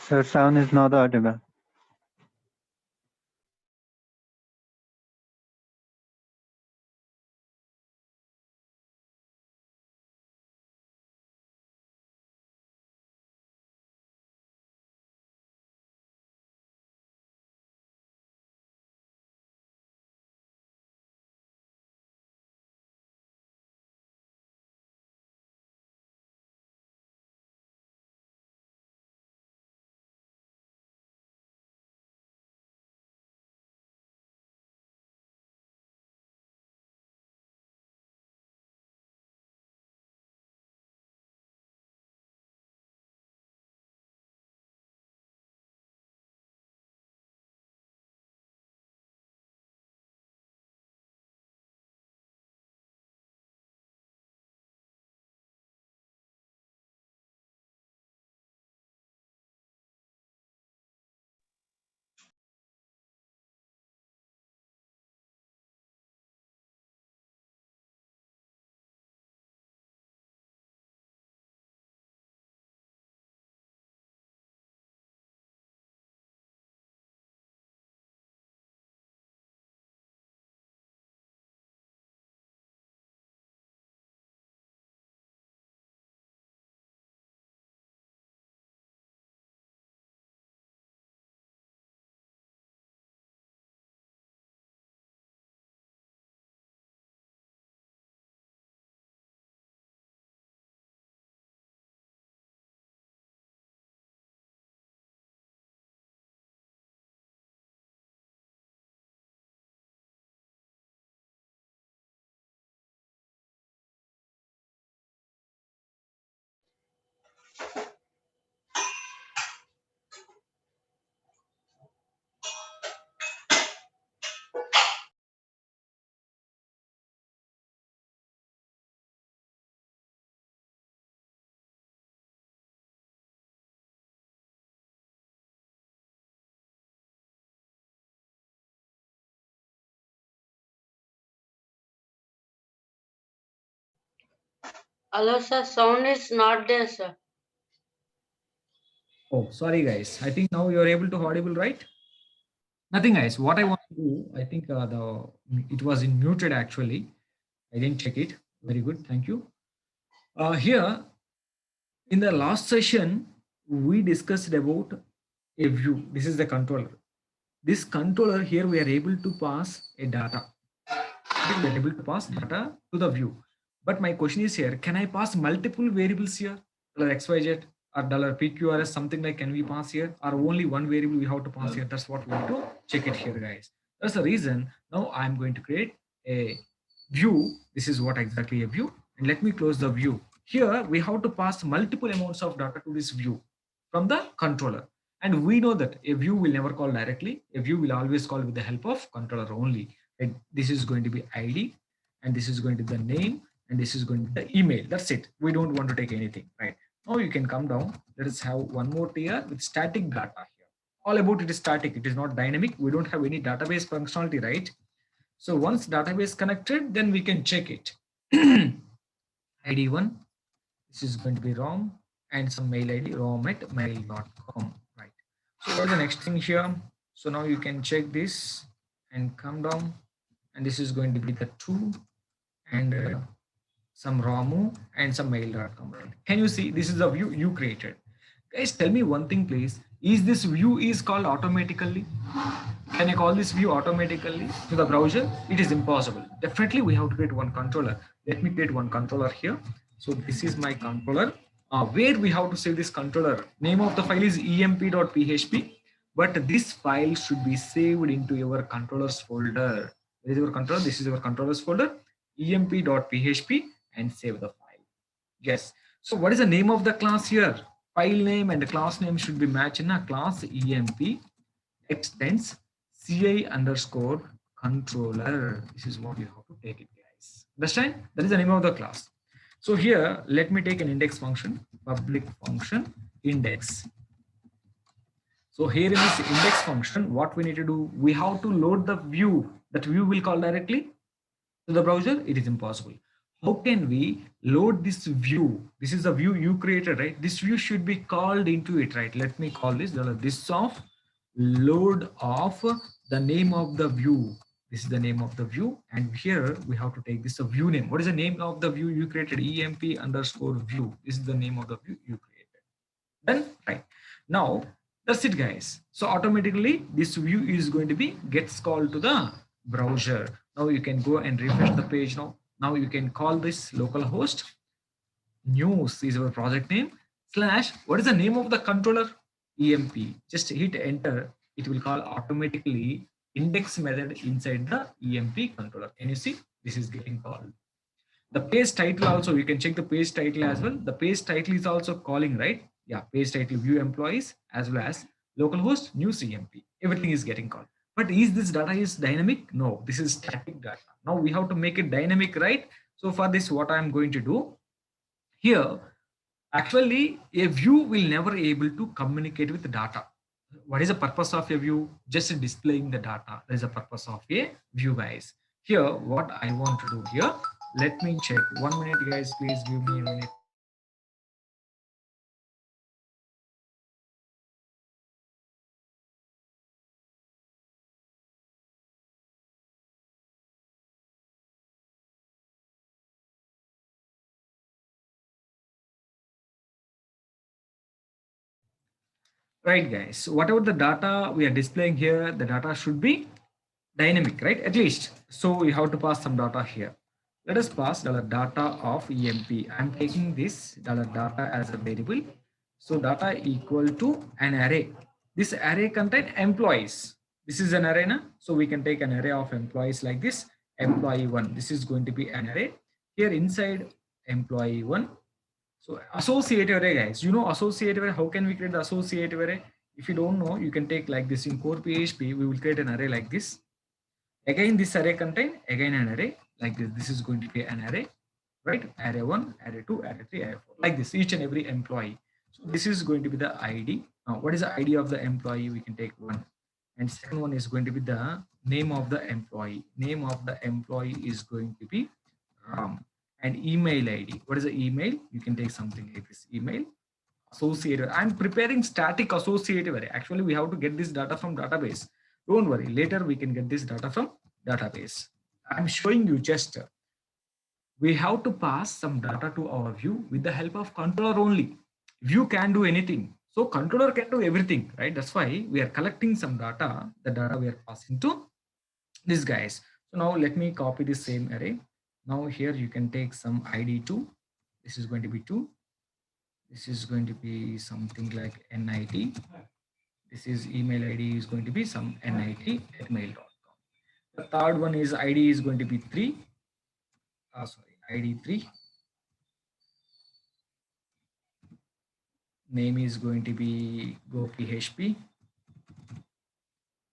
Sir, sound is not audible. Hello, sir. Sound is not there, sir. Oh, sorry guys. I think now you're able to audible, right? Nothing, guys. What I want to do, I think it was in muted actually. I didn't check it. Very good. Thank you. Here in the last session, we discussed about a view. This is the controller. This controller here, we are able to pass a data. We are able to pass data to the view. But my question is here, can I pass multiple variables here? $xyz or $pqrs, something like, can we pass here? Or only one variable we have to pass here? That's what we have to check it here, guys. That's the reason. Now I'm going to create a view. This is what exactly a view. And let me close the view. Here we have to pass multiple amounts of data to this view from the controller. And we know that a view will never call directly. A view will always call with the help of controller only. And this is going to be ID, and this is going to be the name, and this is going to be the email. That's it. We don't want to take anything, right? Now you can come down. Let us have one more tier with static data here. All about it is static. It is not dynamic. We don't have any database functionality, right? So once database connected, then we can check it. ID1, this is going to be ROM, and some mail ID, rom@mail.com, right? So what is the next thing here? So now you can check this and come down, and this is going to be the 2 and some ROMU and some mail.com, right? Can you see this is the view you created? Guys, tell me one thing, please. Is this view is called automatically? Can I call this view automatically to the browser? It is impossible. Definitely we have to create one controller. Let me create one controller here. So this is my controller. Where we have to save this controller? Name of the file is emp.php, but this file should be saved into your controllers folder. Where is your controller? This is your controllers folder, emp.php, and save the file. Yes. So what is the name of the class here? File name and the class name should be matched in a class emp extends ci underscore controller. This is what you have to take it, guys. Understand? That is the name of the class. So here, let me take an index function, public function index. So here in this index function, what we need to do, we have to load the view. That view will call directly to the browser. It is impossible. how can we load this view? This is a view you created, right? This view should be called into it, right? Let me call this of load of the name of the view. This is the name of the view, and here we have to take this a view name. What is the name of the view you created? emp underscore view. This is the name of the view you created. Then right now, that's it, guys. So automatically this view is going to be gets called to the browser. Now you can go and refresh the page. Now you can call this localhost news is our project name slash what is the name of the controller? emp. Just hit enter. It will call automatically index method inside the emp controller. Can you see this is getting called? The page title also, you can check the page title as well. The page title is also calling, right? Yeah, page title view employees as well as localhost new CMP. Everything is getting called. But is this data is dynamic? No, this is static data. Now we have to make it dynamic, right? So for this, what I'm going to do here, actually a view will never able to communicate with the data. What is the purpose of a view? Just displaying the data. That is the purpose of a view, guys. Here, what I want to do here, let me check. 1 minute, guys. Please give me a minute. Right, guys. So whatever the data we are displaying here, the data should be dynamic, right? At least. So we have to pass some data here. Let us pass $data of emp. I'm taking this $data as a variable. So data equal to an array. This array contain employees. This is an array, na? So we can take an array of employees like this. Employee one. This is going to be an array. Here inside employee one. So associative array, guys. You know associative array. How can we create the associative array? If you don't know, you can take like this in core PHP. We will create an array like this. Again, this array contain again an array like this. This is going to be an array, right? Array 1, array 2, array 3, array 4, like this, each and every employee. So this is going to be the ID. Now, what is the ID of the employee? We can take 1. And second one is going to be the name of the employee. Name of the employee is going to be Ram. And email ID. What is the email? You can take something like this email. Associative. I'm preparing static associative array. Actually, we have to get this data from database. Don't worry. Later, we can get this data from database. I'm showing you just we have to pass some data to our view with the help of controller only. View can do anything. So controller can do everything, right? That's why we are collecting some data, the data we are passing to these guys. So now let me copy the same array. Now here you can take some ID 2. This is going to be 2. This is going to be something like NIT. This is email ID is going to be some nit@mail.com. The third one is ID is going to be 3. ID 3. Name is going to be gophp.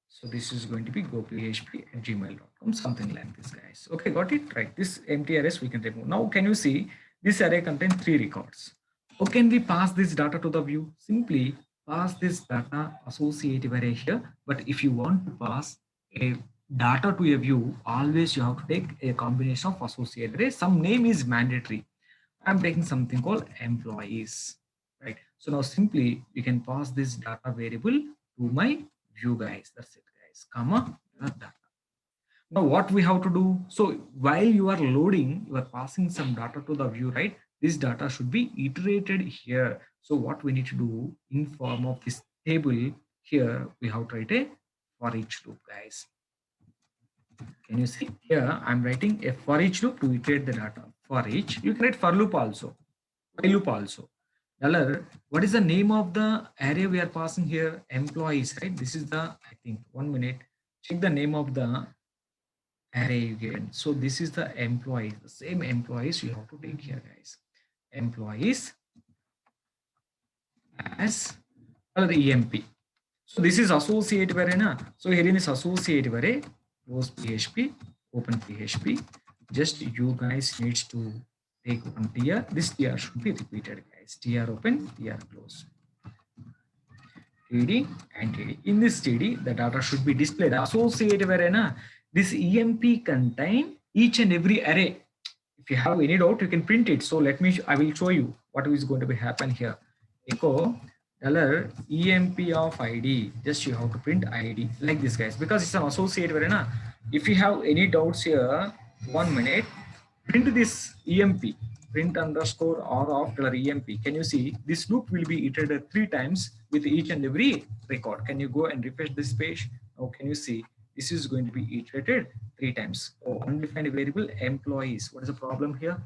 So this is going to be gophp@gmail.com, something like this, guys. Okay, got it? Right. This empty arrays we can remove. Now, can you see this array contains 3 records? How can we pass this data to the view? Simply pass this data associative array here. But if you want to pass a data to a view, always you have to take a combination of associative array. Some name is mandatory. I'm taking something called employees, right? So now simply you can pass this data variable to my view, guys. That's it, guys. Comma data. Now what we have to do? So while you are loading, you are passing some data to the view, right? This data should be iterated here. So what we need to do in form of this table here, we have to write a for each loop, guys. Can you see here? I'm writing a for each loop to iterate the data. For each, you can write for loop also, while loop also. What is the name of the array we are passing here? Employees, right? This is the, I think, 1 minute. Check the name of the array again. So this is the employees, the same employees you have to take here, guys. Employees as the EMP. So this is associative array, na? So here in this associative array, close PHP, open PHP. Just you guys needs to take one tr. This tr should be repeated, guys. Tr open, tr close. td and td. In this td, the data should be displayed. Associative array, na? This EMP contain each and every array. If you have any doubt, you can print it. So I will show you what is going to be happen here. Echo dollar emp of id. Just you have to print id like this, guys, because it's an associate variable. If you have any doubts here, 1 minute, print this emp, print underscore r of dollar emp. Can you see this loop will be iterated 3 times with each and every record? Can you go and refresh this page? Now can you see this is going to be iterated 3 times? Oh, undefined variable employees. What is the problem here?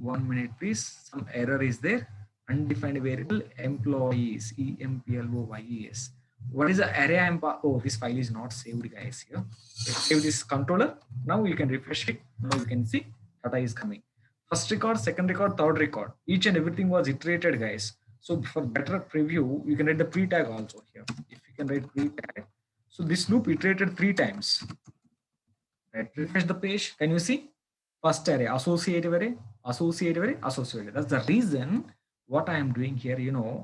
1 minute, please. Some error is there. Undefined variable employees, employees. What is the array? Oh, this file is not saved, guys. Here, let's save this controller. Now you can refresh it. Now you can see data is coming. First record, second record, third record. Each and everything was iterated, guys. So for better preview, you can write the pre-tag also here. If you can write pre-tag. So this loop iterated 3 times. Right. Refresh the page. Can you see? First array, associative array, associative array, associative. That's the reason what I am doing here.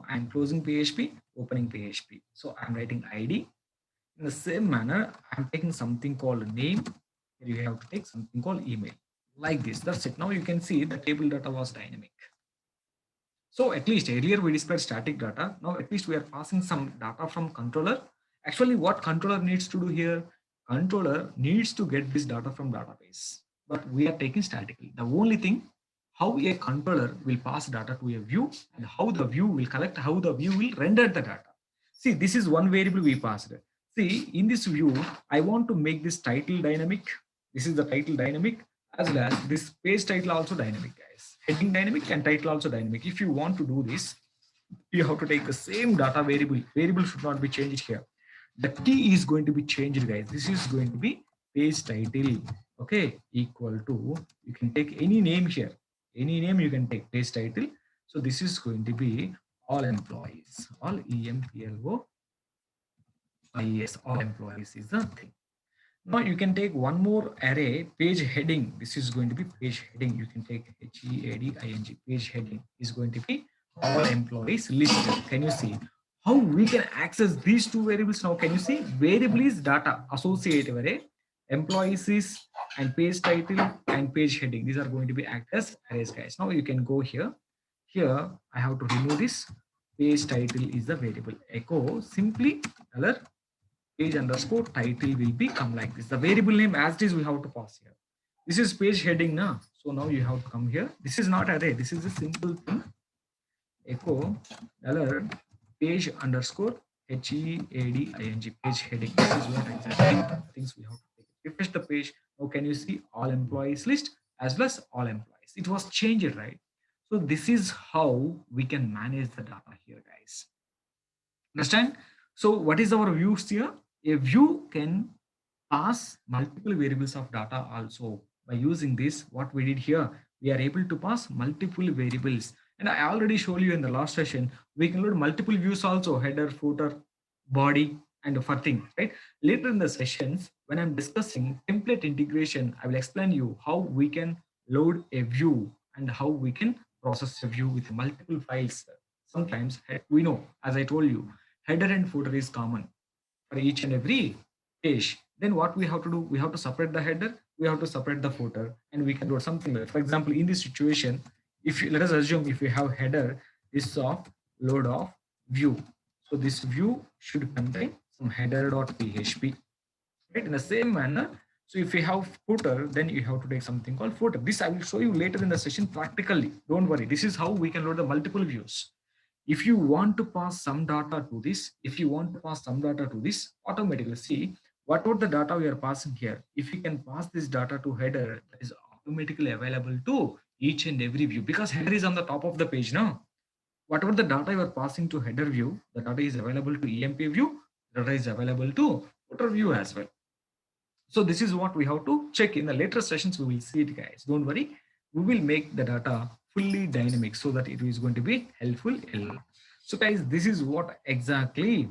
I'm closing PHP, opening PHP. So I'm writing ID. In the same manner, I'm taking something called name. Here you have to take something called email. Like this. That's it. Now you can see the table data was dynamic. So at least earlier we displayed static data. Now at least we are passing some data from controller. Actually, what controller needs to do here? Controller needs to get this data from database, but we are taking statically. The only thing, how a controller will pass data to a view and how the view will collect, how the view will render the data. See, this is one variable we passed. See, in this view, I want to make this title dynamic. This is the title dynamic, as well as this page title also dynamic, guys. Heading dynamic and title also dynamic. If you want to do this, you have to take the same data variable. Variable should not be changed here. The key is going to be changed, guys. This is going to be page title, okay, equal to, you can take any name here. Any name you can take, page title. So this is going to be all employees, all EMPLO. Yes, all employees is the thing. Now you can take one more array, page heading. This is going to be page heading. You can take HEADING. Page heading is going to be all employees listed. Can you see how we can access these two variables now? Can you see variable is data associative array, employees is, and page title and page heading. These are going to be act as arrays, guys. Now you can go here. Here I have to remove this. Page title is the variable. Echo simply color page underscore title will become like this. The variable name as it is we have to pass here. This is page heading now. So now you have to come here. This is not array. This is a simple thing. Echo dollar page underscore HEADING page heading. This is what exactly things we have to take. Refresh the page. Now can you see all employees list as well as all employees? It was changed, right? So this is how we can manage the data here, guys. Understand? So what is our views here? A view can pass multiple variables of data also. By using this, what we did here, we are able to pass multiple variables. And I already showed you in the last session, we can load multiple views also, header, footer, body, and for things, right? Later in the sessions, when I'm discussing template integration, I will explain you how we can load a view and how we can process a view with multiple files. Sometimes we know, as I told you, header and footer is common for each and every page. Then what we have to do, we have to separate the header, we have to separate the footer, and we can do something like, for example, in this situation, if you, let us assume if we have header, this of load of view. So this view should contain some header.php, right? In the same manner, so if you have footer, then you have to take something called footer. This I will show you later in the session practically. Don't worry. This is how we can load the multiple views. If you want to pass some data to this, automatically see whatever the data we are passing here. If you can pass this data to header, that is automatically available to each and every view, because header is on the top of the page now. Whatever the data you are passing to header view, the data is available to EMP view, data is available to footer view as well. So this is what we have to check in the later sessions. We will see it, guys. Don't worry. We will make the data fully dynamic so that it is going to be helpful. So guys, this is what exactly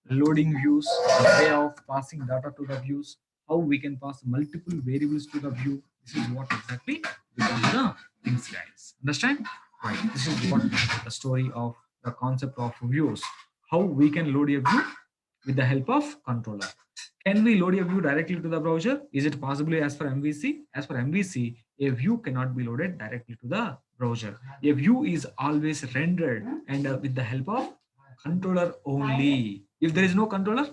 loading views, the way of passing data to the views, how we can pass multiple variables to the view. This is what exactly we do the things, guys. Understand? Right. This is what the story of the concept of views. How we can load a view, with the help of controller. Can we load a view directly to the browser? Is it possible as for MVC? As for MVC, a view cannot be loaded directly to the browser. A view is always rendered and with the help of controller only. If there is no controller,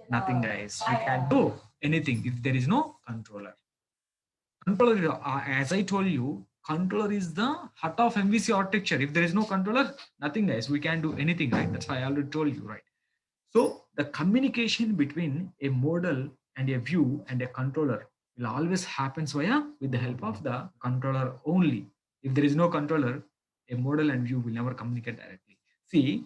nothing guys. We can't do anything if there is no controller. Controller, as I told you, controller is the heart of MVC architecture. If there is no controller, nothing guys. We can't do anything, right? That's why I already told you, right? So the communication between a model and a view and a controller will always happens via with the help of the controller only. If there is no controller, a model and view will never communicate directly. See,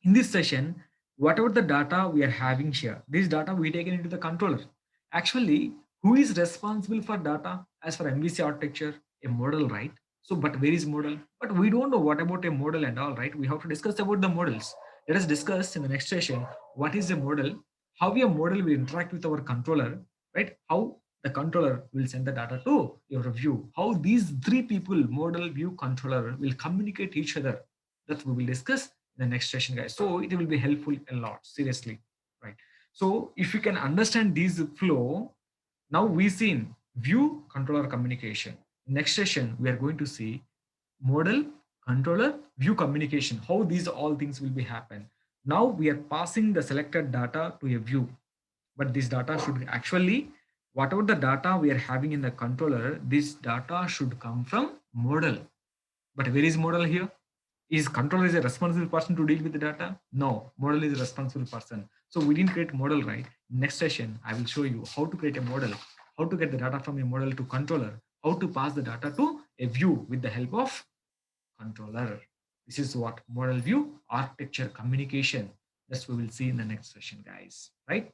in this session, whatever the data we are having here, this data we taken into the controller. Actually, who is responsible for data as for MVC architecture? A model, right? So, but where is model? But we don't know what about a model and all, right? We have to discuss about the models. Let us discuss in the next session what is a model, how a model will interact with our controller, right? How the controller will send the data to your view. How these three people, model, view, controller, will communicate each other. That we will discuss in the next session, guys. So it will be helpful a lot, seriously, right? So if you can understand this flow, now we seen view, controller, communication. Next session, we are going to see model, controller, view, communication, how these all things will be happen. Now we are passing the selected data to a view, but this data should actually, whatever the data we are having in the controller, this data should come from model. But where is model here? Is controller is a responsible person to deal with the data? No, model is a responsible person. So we didn't create model, right? Next session, I will show you how to create a model, how to get the data from a model to controller, how to pass the data to a view with the help of controller. This is what model view architecture communication. That's we will see in the next session, guys, right?